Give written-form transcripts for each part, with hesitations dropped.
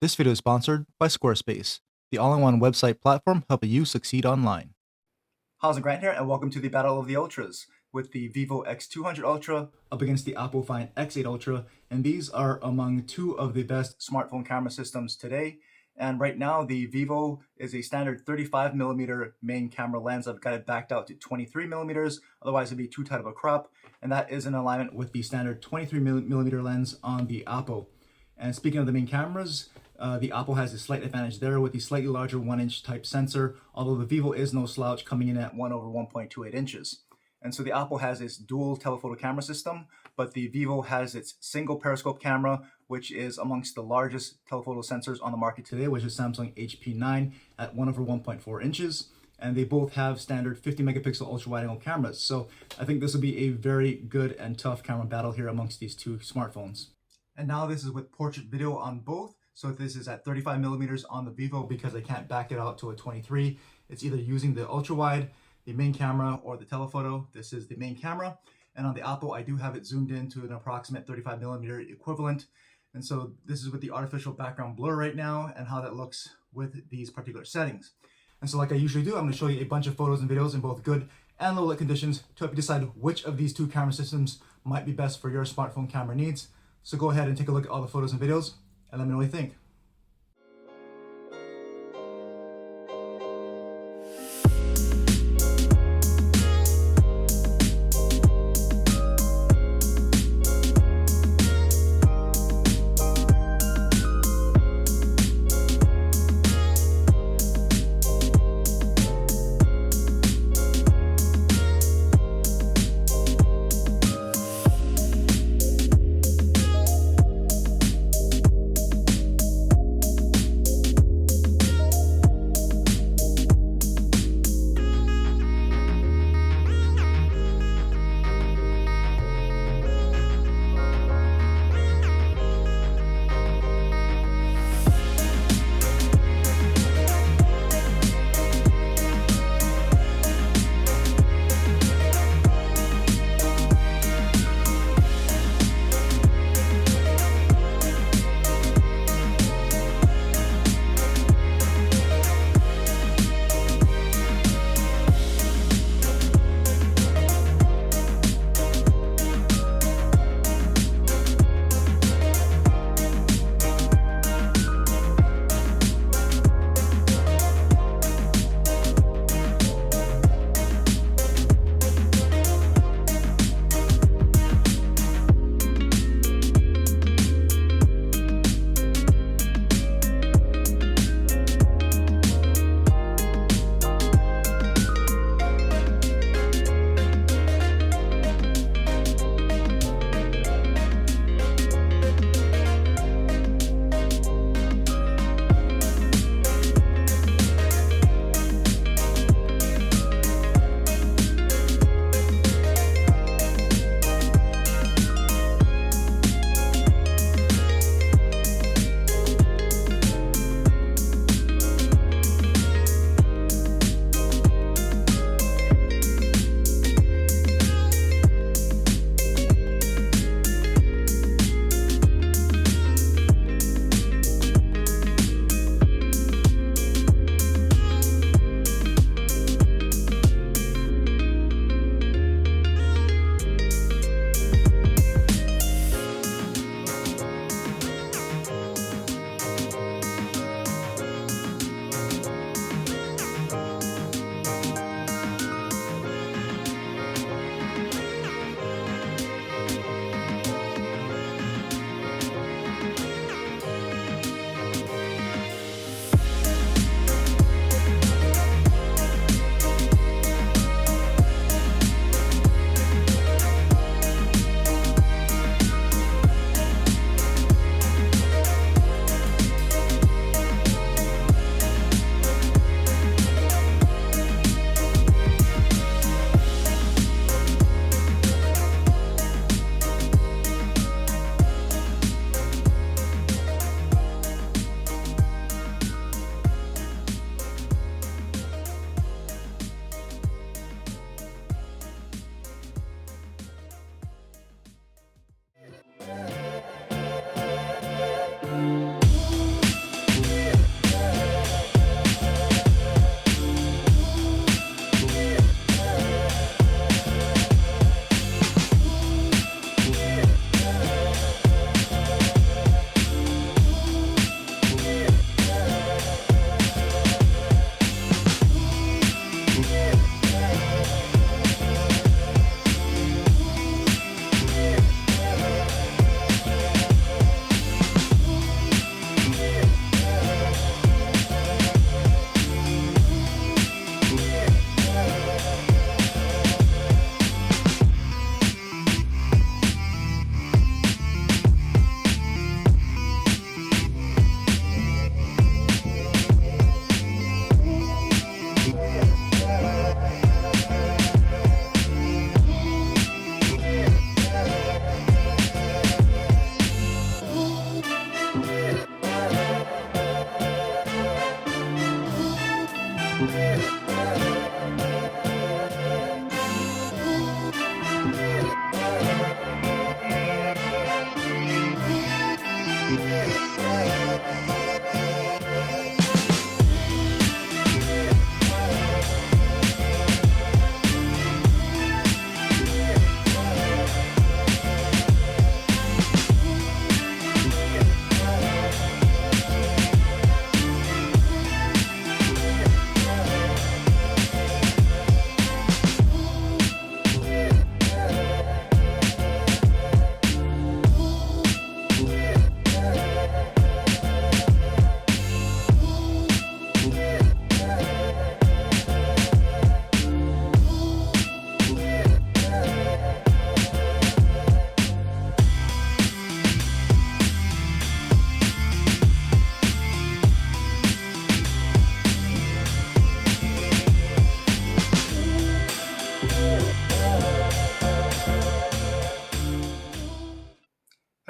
This video is sponsored by Squarespace, the all-in-one website platform helping you succeed online. How's it, Grant here, and welcome to the Battle of the Ultras with the Vivo X200 Ultra up against the OPPO Find X8 Ultra, and these are among two of the best smartphone camera systems today. And right now, the Vivo is a standard 35mm main camera lens. I've got it backed out to 23mm, otherwise it'd be too tight of a crop, and that is in alignment with the standard 23mm lens on the OPPO. And speaking of the main cameras, the OPPO has a slight advantage there with the slightly larger 1-inch type sensor, although the Vivo is no slouch, coming in at 1/1.28 inches. And so the OPPO has its dual telephoto camera system, but the Vivo has its single periscope camera, which is amongst the largest telephoto sensors on the market today, which is Samsung HP9 at 1/1.4 inches. And they both have standard 50 megapixel ultra wide angle cameras. So I think this will be a very good and tough camera battle here amongst these two smartphones. And now this is with portrait video on both. So if this is at 35mm on the Vivo, because I can't back it out to a 23, it's either using the ultra wide, the main camera, or the telephoto. This is the main camera. And on the OPPO, I do have it zoomed in to an approximate 35mm equivalent. And so this is with the artificial background blur right now and how that looks with these particular settings. And so like I usually do, I'm going to show you a bunch of photos and videos in both good and low light conditions to help you decide which of these two camera systems might be best for your smartphone camera needs. So go ahead and take a look at all the photos and videos and let me know what you think.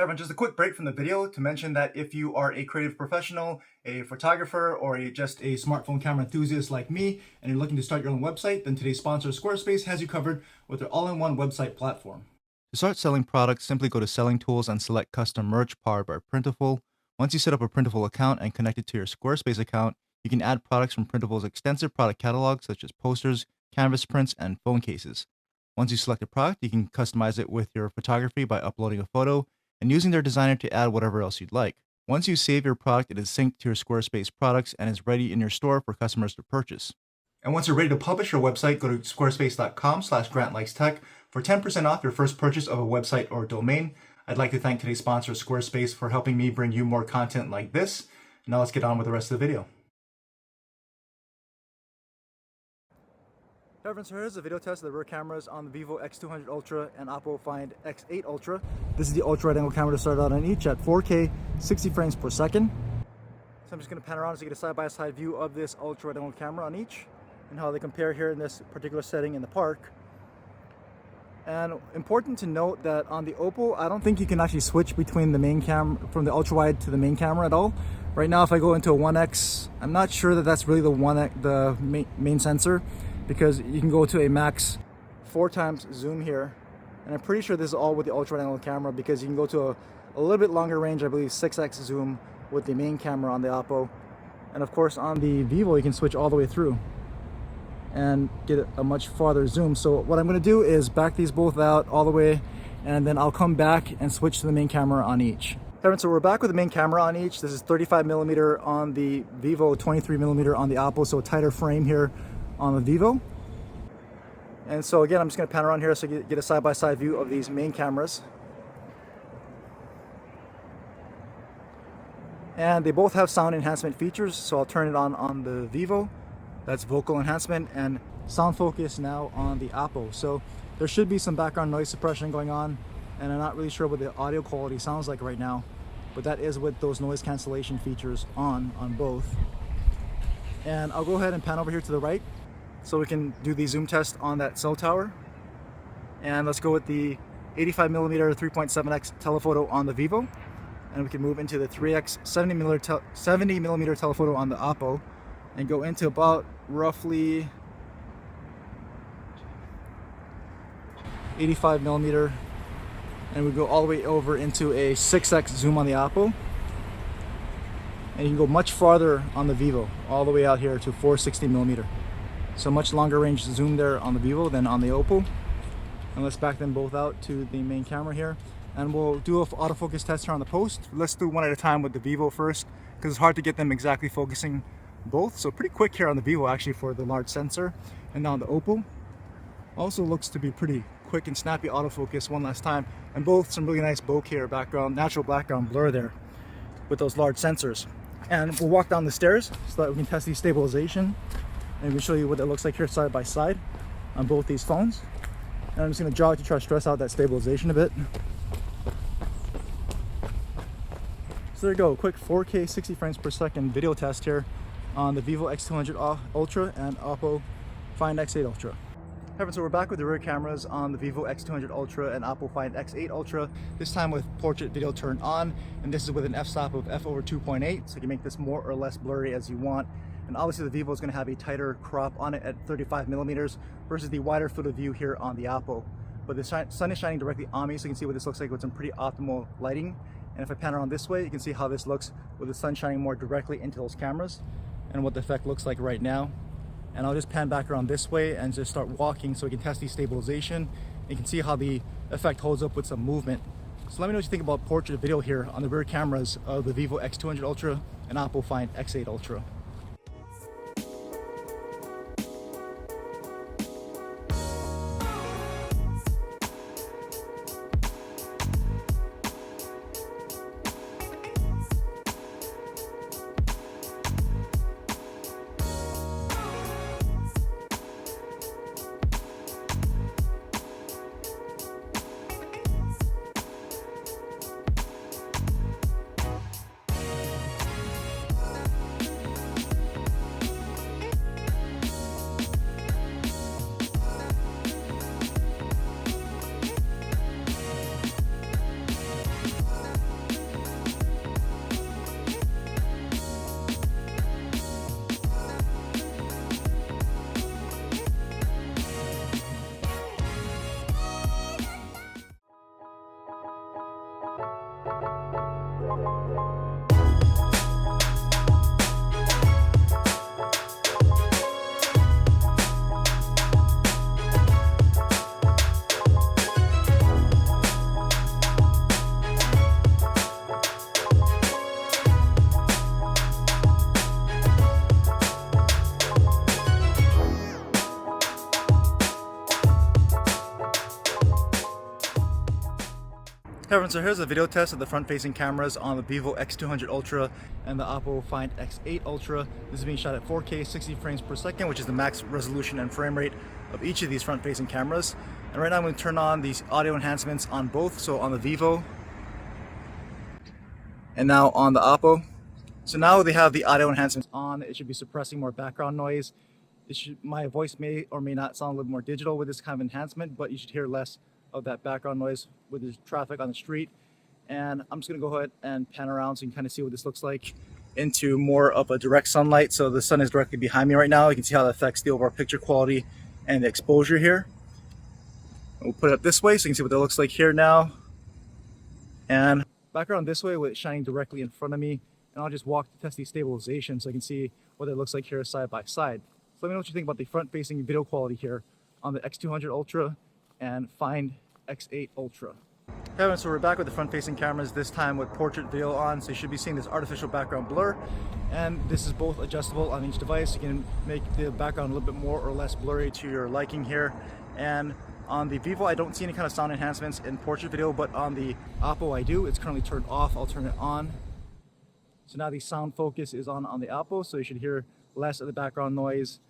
Everyone, just a quick break from the video to mention that if you are a creative professional, a photographer, or just a smartphone camera enthusiast like me, and you're looking to start your own website, then today's sponsor, Squarespace, has you covered with their all-in-one website platform. To start selling products, simply go to Selling Tools and select Custom Merch powered by Printful. Once you set up a Printful account and connect it to your Squarespace account, you can add products from Printful's extensive product catalog such as posters, canvas prints, and phone cases. Once you select a product, you can customize it with your photography by uploading a photo and using their designer to add whatever else you'd like. Once you save your product, it is synced to your Squarespace products and is ready in your store for customers to purchase. And once you're ready to publish your website, go to squarespace.com/grantlikestech for 10% off your first purchase of a website or domain. I'd like to thank today's sponsor, Squarespace, for helping me bring you more content like this. Now let's get on with the rest of the video. Hey everyone, so here's a video test of the rear cameras on the Vivo X200 Ultra and OPPO Find X8 Ultra. This is the ultra wide angle camera to start out on each at 4K 60 frames per second. So I'm just going to pan around so you get a side-by-side view of this ultra wide angle camera on each and how they compare here in this particular setting in the park. And important to note that on the OPPO, I don't think you can actually switch between the main camera from the ultra wide to the main camera at all. Right now, if I go into a 1X, I'm not sure that that's really the main sensor, because you can go to a max 4x zoom here, and I'm pretty sure this is all with the ultra wide angle camera, because you can go to a little bit longer range, I believe 6x zoom with the main camera on the OPPO. And of course on the Vivo you can switch all the way through and get a much farther zoom. So what I'm going to do is back these both out all the way, and then I'll come back and switch to the main camera on each. So we're back with the main camera on each. This is 35mm on the Vivo, 23mm on the OPPO, so a tighter frame here on the Vivo. And so again, I'm just going to pan around here so you get a side-by-side view of these main cameras. And they both have sound enhancement features, so I'll turn it on the Vivo. That's vocal enhancement, and sound focus now on the OPPO. So there should be some background noise suppression going on, and I'm not really sure what the audio quality sounds like right now, but that is with those noise cancellation features on both. And I'll go ahead and pan over here to the right so we can do the zoom test on that cell tower. And let's go with the 85mm 3.7x telephoto on the Vivo, and we can move into the 3x 70mm telephoto on the OPPO and go into about roughly 85mm, and we go all the way over into a 6x zoom on the OPPO. And you can go much farther on the Vivo, all the way out here to 460mm. So much longer range zoom there on the Vivo than on the OPPO. And let's back them both out to the main camera here. And we'll do an autofocus test here on the post. Let's do one at a time with the Vivo first, because it's hard to get them exactly focusing both. So pretty quick here on the Vivo actually for the large sensor. And now on the OPPO, also looks to be pretty quick and snappy autofocus one last time. And both some really nice bokeh background, natural background blur there with those large sensors. And we'll walk down the stairs so that we can test the stabilization, and we can show you what it looks like here side by side on both these phones. And I'm just going to jog to try to stress out that stabilization a bit. So there you go, quick 4K 60 frames per second video test here on the Vivo X200 Ultra and OPPO Find X8 Ultra. So we're back with the rear cameras on the Vivo X200 Ultra and OPPO Find X8 Ultra, this time with portrait video turned on, and this is with an f-stop of f/2.8, so you can make this more or less blurry as you want. And obviously the Vivo is going to have a tighter crop on it at 35mm versus the wider field of view here on the OPPO. But the sun is shining directly on me, so you can see what this looks like with some pretty optimal lighting. And if I pan around this way, you can see how this looks with the sun shining more directly into those cameras and what the effect looks like right now. And I'll just pan back around this way and just start walking so we can test the stabilization. You can see how the effect holds up with some movement. So let me know what you think about portrait video here on the rear cameras of the Vivo X200 Ultra and OPPO Find X8 Ultra. Everyone, so here's a video test of the front-facing cameras on the Vivo X200 Ultra and the OPPO Find X8 Ultra. This is being shot at 4K 60 frames per second, which is the max resolution and frame rate of each of these front-facing cameras. And right now I'm going to turn on these audio enhancements on both, so on the Vivo and now on the OPPO. So now they have the audio enhancements on. It should be suppressing more background noise. My voice may or may not sound a little more digital with this kind of enhancement, but you should hear less of that background noise with the traffic on the street. And I'm just gonna go ahead and pan around so you can kind of see what this looks like into more of a direct sunlight. So the sun is directly behind me right now. You can see how that affects the overall picture quality and the exposure here. We'll put it up this way so you can see what that looks like here now. And background this way with it shining directly in front of me. And I'll just walk to test the stabilization so I can see what it looks like here side by side. So let me know what you think about the front-facing video quality here on the X200 Ultra and Find X8 Ultra. Okay, so we're back with the front-facing cameras, this time with portrait video on, so you should be seeing this artificial background blur. And this is both adjustable on each device. You can make the background a little bit more or less blurry to your liking here. And on the Vivo, I don't see any kind of sound enhancements in portrait video, but on the OPPO I do. It's currently turned off. I'll turn it on. So now the sound focus is on the OPPO, so you should hear less of the background noise.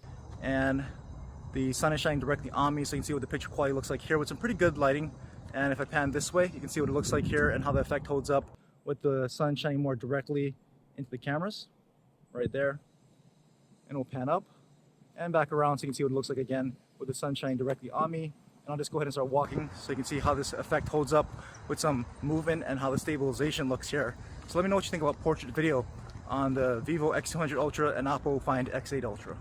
And the sun is shining directly on me, so you can see what the picture quality looks like here with some pretty good lighting. And if I pan this way, you can see what it looks like here and how the effect holds up with the sun shining more directly into the cameras, right there. And we'll pan up and back around so you can see what it looks like again with the sun shining directly on me. And I'll just go ahead and start walking so you can see how this effect holds up with some movement and how the stabilization looks here. So let me know what you think about portrait video on the Vivo X200 Ultra and OPPO Find X8 Ultra.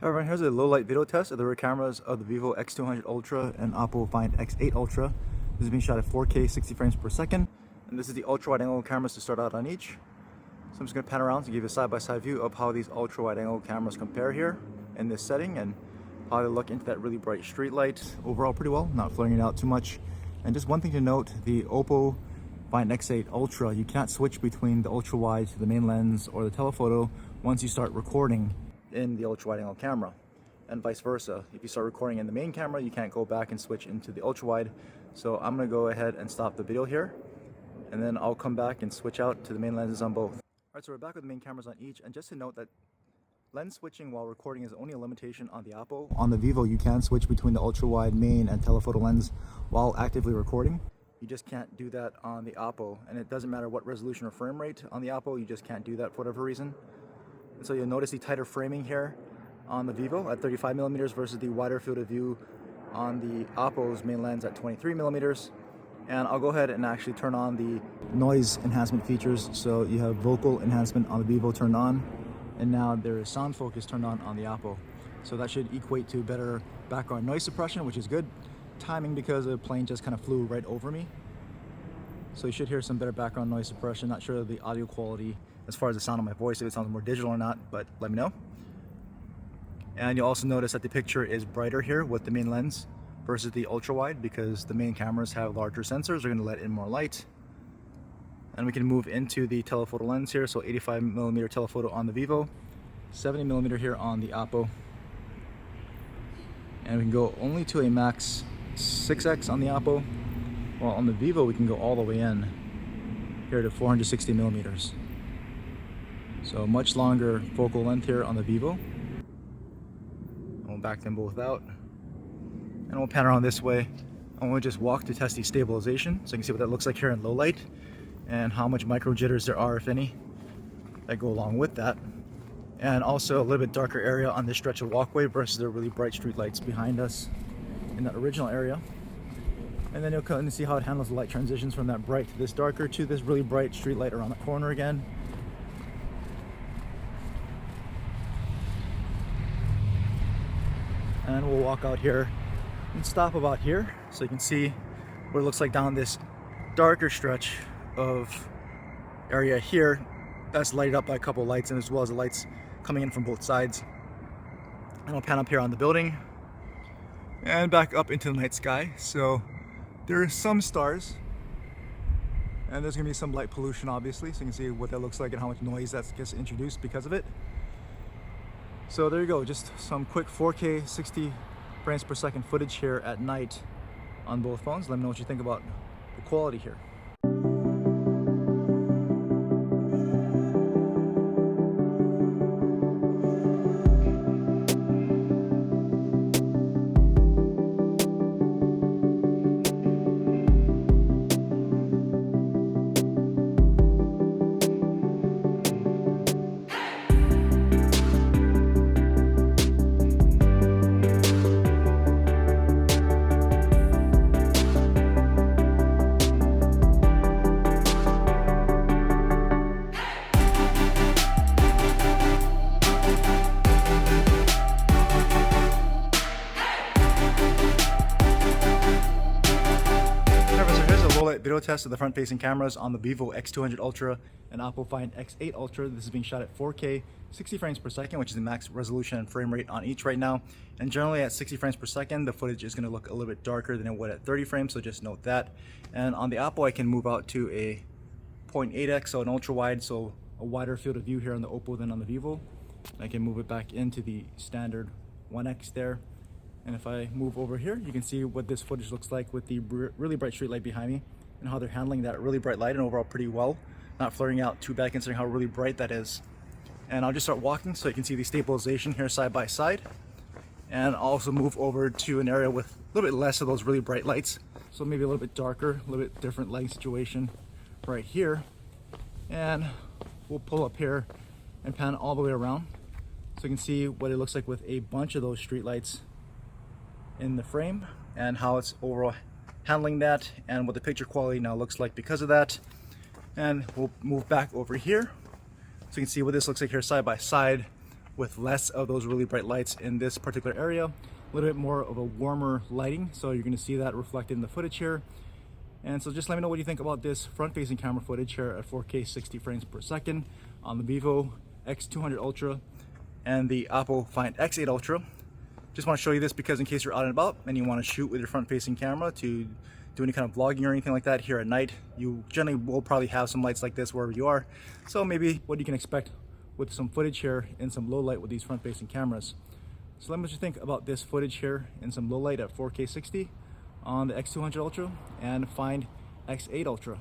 Hey everyone, here's a low light video test of the rear cameras of the Vivo X200 Ultra and OPPO Find X8 Ultra. This is being shot at 4K 60 frames per second, and this is the ultra wide angle cameras to start out on each. So I'm just going to pan around to give you a side-by-side view of how these ultra wide angle cameras compare here in this setting and how they look into that really bright street light. Overall pretty well, not flaring it out too much. And just one thing to note, the OPPO Find X8 Ultra, you can't switch between the ultra wide to the main lens or the telephoto once you start recording in the ultra wide angle camera, and vice versa. If you start recording in the main camera, you can't go back and switch into the ultra wide. So I'm going to go ahead and stop the video here, and then I'll come back and switch out to the main lenses on both. Alright, so we're back with the main cameras on each, and just to note that lens switching while recording is only a limitation on the OPPO. On the Vivo, you can switch between the ultra wide, main, and telephoto lens while actively recording. You just can't do that on the OPPO, and it doesn't matter what resolution or frame rate on the OPPO, you just can't do that for whatever reason. And so you'll notice the tighter framing here on the Vivo at 35mm versus the wider field of view on the OPPO's main lens at 23mm. And I'll go ahead and actually turn on the noise enhancement features. So you have vocal enhancement on the Vivo turned on, and now there is sound focus turned on the OPPO. So that should equate to better background noise suppression, which is good timing because the plane just kind of flew right over me. So you should hear some better background noise suppression. Not sure of the audio quality as far as the sound of my voice, if it sounds more digital or not, but let me know. And you'll also notice that the picture is brighter here with the main lens versus the ultra wide, because the main cameras have larger sensors, they're going to let in more light. And we can move into the telephoto lens here, so 85mm telephoto on the Vivo, 70mm here on the OPPO. And we can go only to a max 6x on the OPPO, while on the Vivo we can go all the way in here to 460mm. So much longer focal length here on the Vivo. We'll back them both out, and we'll pan around this way, and we'll just walk to test the stabilization so you can see what that looks like here in low light and how much micro jitters there are, if any, that go along with that. And also a little bit darker area on this stretch of walkway versus the really bright street lights behind us in that original area. And then you'll come and see how it handles the light transitions from that bright to this darker to this really bright street light around the corner again. And we'll walk out here and stop about here so you can see what it looks like down this darker stretch of area here that's lighted up by a couple of lights, and as well as the lights coming in from both sides. And I'll pan up here on the building and back up into the night sky. So there are some stars, and there's gonna be some light pollution obviously, so you can see what that looks like and how much noise that gets introduced because of it. So there you go, just some quick 4K 60 frames per second footage here at night on both phones. Let me know what you think about the quality here. Video test of the front-facing cameras on the Vivo X200 Ultra and OPPO Find X8 Ultra. This is being shot at 4K 60 frames per second, which is the max resolution and frame rate on each right now. And generally at 60 frames per second, the footage is going to look a little bit darker than it would at 30 frames, so just note that. And on the OPPO, I can move out to a 0.8x, so an ultra wide, so a wider field of view here on the OPPO than on the Vivo. I can move it back into the standard 1x there. And if I move over here, you can see what this footage looks like with the really bright street light behind me, and how they're handling that really bright light and overall pretty well. Not flaring out too bad considering how really bright that is. And I'll just start walking so you can see the stabilization here side by side. And I'll also move over to an area with a little bit less of those really bright lights. So maybe a little bit darker, a little bit different lighting situation right here. And we'll pull up here and pan all the way around so you can see what it looks like with a bunch of those street lights in the frame and how it's overall handling that and what the picture quality now looks like because of that. And we'll move back over here so you can see what this looks like here side by side with less of those really bright lights in this particular area, a little bit more of a warmer lighting. So you're going to see that reflected in the footage here. And so just let me know what you think about this front-facing camera footage here at 4K 60 frames per second on the Vivo X200 Ultra and the OPPO Find X8 Ultra. Just want to show you this because in case you're out and about and you want to shoot with your front-facing camera to do any kind of vlogging or anything like that here at night, you generally will probably have some lights like this wherever you are. So maybe what you can expect with some footage here in some low light with these front-facing cameras. So let me know what you think about this footage here in some low light at 4K 60 on the X200 Ultra and Find X8 Ultra.